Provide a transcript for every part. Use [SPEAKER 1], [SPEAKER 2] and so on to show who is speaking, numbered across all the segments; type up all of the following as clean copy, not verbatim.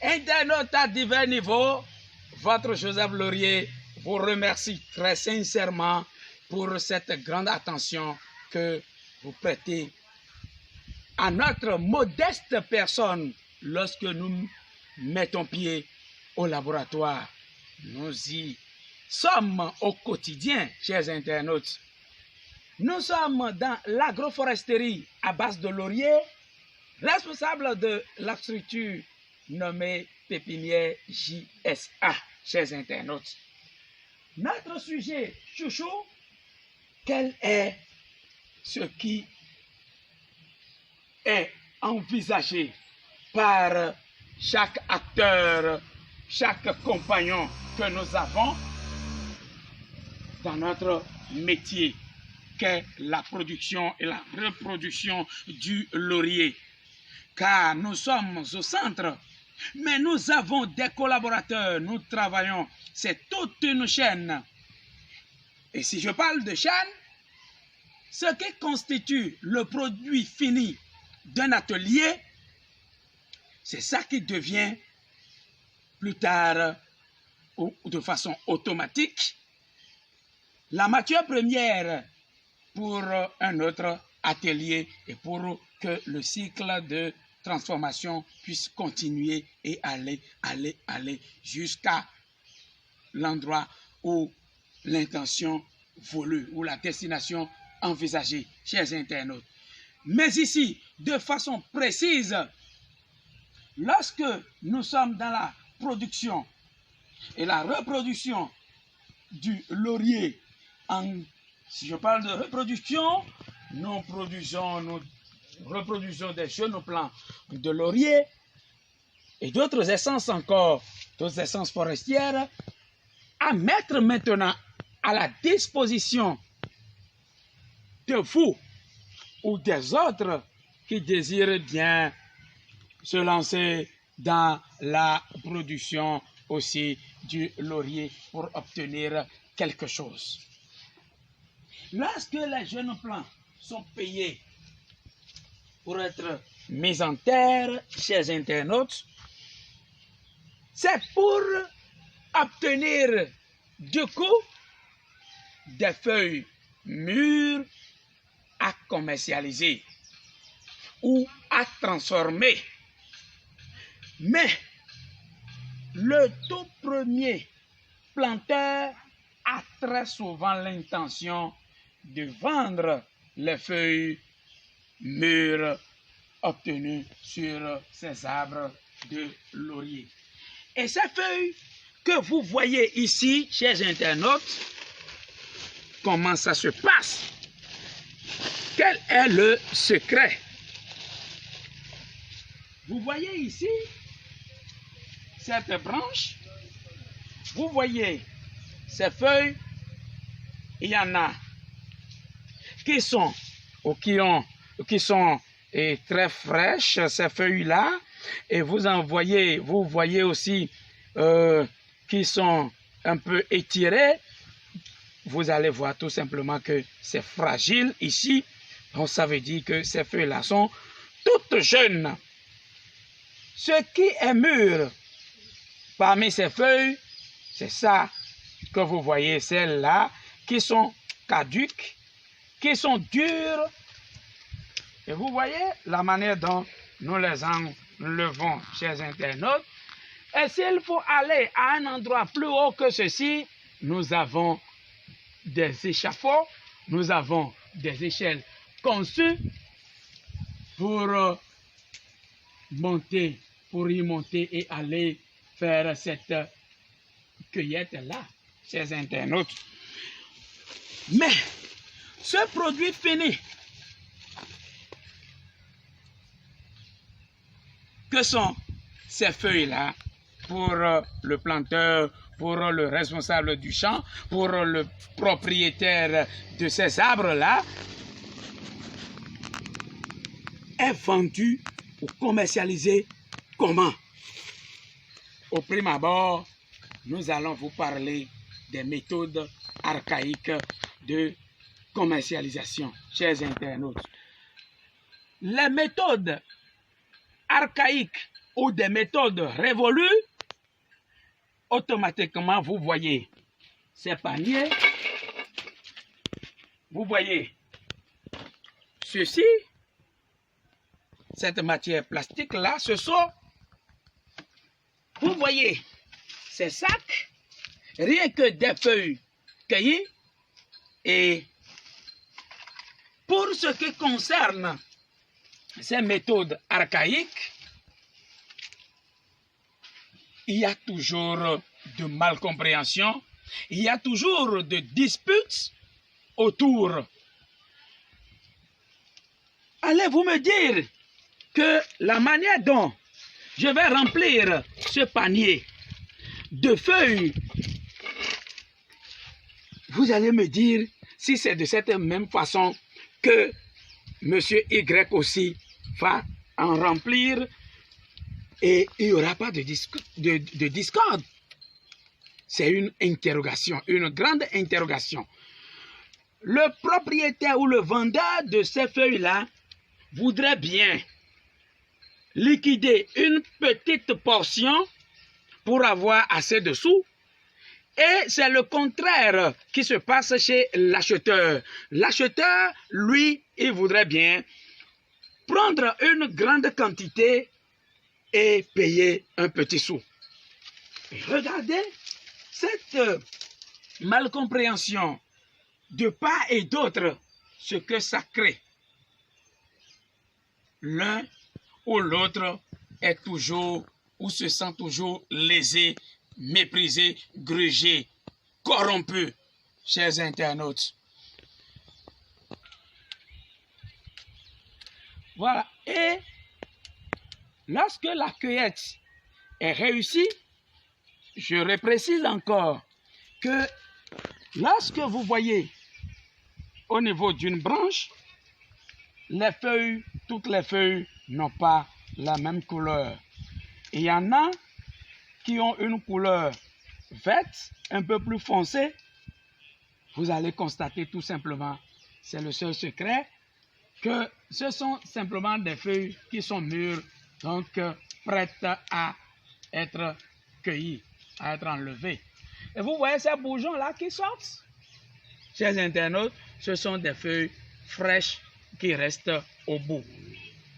[SPEAKER 1] Internautes à divers niveaux, votre Joseph Laurier vous remercie très sincèrement pour cette grande attention que vous prêtez à notre modeste personne lorsque nous mettons pied au laboratoire. Nous y sommes au quotidien, chers internautes. Nous sommes dans l'agroforesterie à base de laurier, responsable de la structure nommée Pépinière JSA, chers internautes. Notre sujet chouchou, quel est ce qui est envisagé par chaque acteur, chaque compagnon que nous avons dans notre métier, qu'est la production et la reproduction du laurier. Car nous sommes au centre, mais nous avons des collaborateurs, nous travaillons, c'est toute une chaîne. Et si je parle de chaîne, ce qui constitue le produit fini d'un atelier, c'est ça qui devient plus tard, ou de façon automatique, la matière première pour un autre atelier et pour que le cycle de transformation puisse continuer et aller jusqu'à l'endroit où l'intention voulue, ou la destination envisagée, chers internautes. Mais ici, de façon précise, lorsque nous sommes dans la production et la reproduction du laurier, si je parle de reproduction, nous reproduisons des jeunes plants de laurier et d'autres essences encore, d'autres essences forestières, à mettre maintenant à la disposition de vous ou des autres qui désirent bien se lancer dans la production aussi du laurier pour obtenir quelque chose. Lorsque les jeunes plants sont payés pour être mis en terre, chers internautes, c'est pour obtenir du coup des feuilles mûres à commercialiser ou à transformer. Mais le tout premier planteur a très souvent l'intention de vendre les feuilles mûres obtenues sur ces arbres de laurier. Et ces feuilles que vous voyez ici, chers internautes, comment ça se passe? Quel est le secret? Vous voyez ici cette branche, vous voyez ces feuilles, il y en a qui sont très fraîches, ces feuilles-là, et vous voyez aussi qui sont un peu étirées. Vous allez voir tout simplement que c'est fragile ici, donc ça veut dire que ces feuilles-là sont toutes jeunes. Ce qui est mûr parmi ces feuilles, c'est ça que vous voyez, celles-là qui sont caduques, qui sont dures. Et vous voyez la manière dont nous les enlevons, chers internautes. Et s'il faut aller à un endroit plus haut que ceci, nous avons des échafauds, nous avons des échelles conçues pour y monter et aller faire cette cueillette-là, chers internautes. Mais ce produit fini, que sont ces feuilles-là pour le planteur, pour le responsable du champ, pour le propriétaire de ces arbres-là, est vendu ou commercialisé comment? Au prime abord, nous allons vous parler des méthodes archaïques de commercialisation, chers internautes. Les méthodes archaïques ou des méthodes révolues, automatiquement, vous voyez ces paniers. Vous voyez ceci, cette matière plastique-là, ce sont, vous voyez, ces sacs, rien que des feuilles cueillies. Et pour ce qui concerne ces méthodes archaïques, il y a toujours de malcompréhension, il y a toujours de disputes autour. Allez-vous me dire que la manière dont je vais remplir ce panier de feuilles, vous allez me dire si c'est de cette même façon que Monsieur Y aussi va en remplir et il n'y aura pas de discorde. C'est une interrogation, une grande interrogation. Le propriétaire ou le vendeur de ces feuilles-là voudrait bien liquider une petite portion pour avoir assez de sous. Et c'est le contraire qui se passe chez l'acheteur. L'acheteur, lui, il voudrait bien prendre une grande quantité et payer un petit sou. Et regardez cette malcompréhension de part et d'autre, ce que ça crée. L'un ou l'autre est toujours ou se sent toujours lésé, méprisé, grugé, corrompu, chers internautes. Voilà. Et lorsque la cueillette est réussie, je reprécise encore que lorsque vous voyez au niveau d'une branche, les feuilles, toutes les feuilles n'ont pas la même couleur. Il y en a qui ont une couleur verte, un peu plus foncée. Vous allez constater tout simplement, c'est le seul secret, que ce sont simplement des feuilles qui sont mûres, donc prêtes à être cueillies, à être enlevées. Et vous voyez ces bourgeons-là qui sortent? Chers internautes, ce sont des feuilles fraîches qui restent au bout.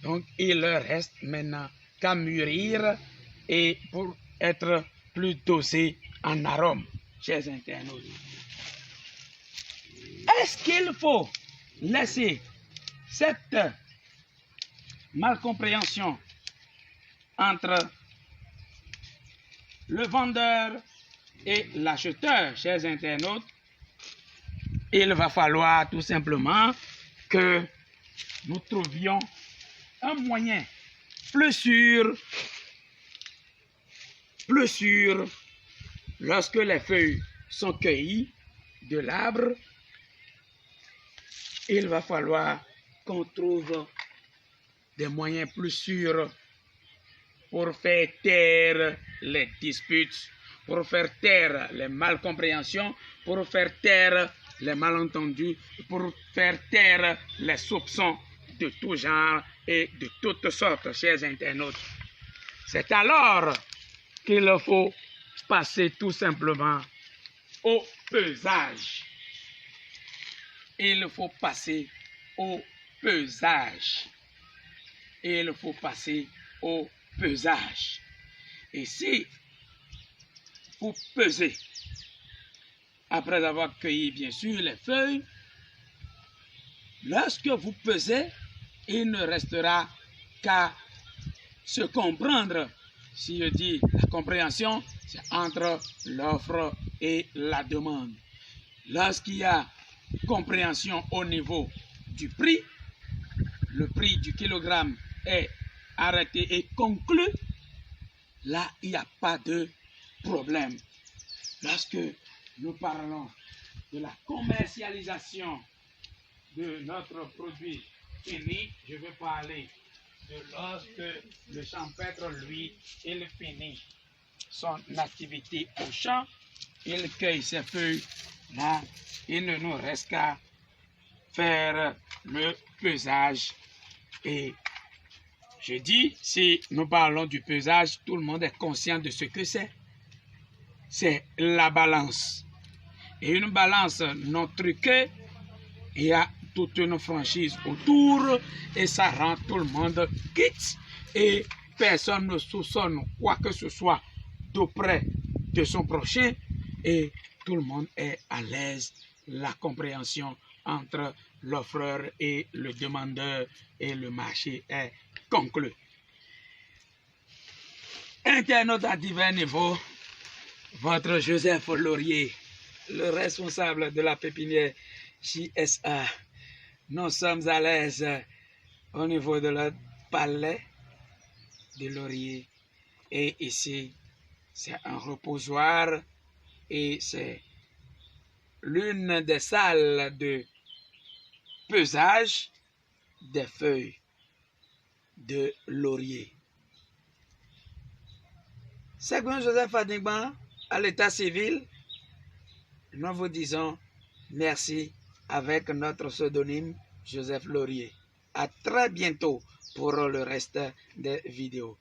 [SPEAKER 1] Donc, il leur reste maintenant qu'à mûrir et pour être plus dosé en arôme, chers internautes. Est-ce qu'il faut laisser cette malcompréhension entre le vendeur et l'acheteur, chers internautes? Il va falloir tout simplement que nous trouvions un moyen plus sûr, lorsque les feuilles sont cueillies de l'arbre. Il va falloir qu'on trouve des moyens plus sûrs pour faire taire les disputes, pour faire taire les malcompréhensions, pour faire taire les malentendus, pour faire taire les soupçons de tout genre et de toutes sortes, chers internautes. C'est alors qu'il faut passer tout simplement au pesage. Il faut passer au pesage. Il faut passer au pesage. Et si vous pesez, après avoir cueilli bien sûr les feuilles, lorsque vous pesez, il ne restera qu'à se comprendre. Si je dis la compréhension, c'est entre l'offre et la demande. Lorsqu'il y a compréhension au niveau du prix, le prix du kilogramme est arrêté et conclu, là, il n'y a pas de problème. Lorsque nous parlons de la commercialisation de notre produit fini, je veux parler de lorsque le champêtre, lui, il finit son activité au champ, il cueille ses feuilles, là, il ne nous reste qu'à faire le pesage et Je dis, si nous parlons du pesage, tout le monde est conscient de ce que c'est. C'est la balance. Et une balance non truquée, il y a toute une franchise autour et ça rend tout le monde quitte et personne ne soupçonne quoi que ce soit d'auprès de son prochain et tout le monde est à l'aise. La compréhension entre l'offreur et le demandeur et le marché est conclue. Internautes à divers niveaux, votre Joseph Laurier, le responsable de la pépinière JSA. Nous sommes à l'aise au niveau de la palais de Laurier. Et ici, c'est un reposoir et c'est l'une des salles de pesage des feuilles de laurier. Second Joseph Adigban, à l'état civil, nous vous disons merci avec notre pseudonyme Joseph Laurier. À très bientôt pour le reste des vidéos.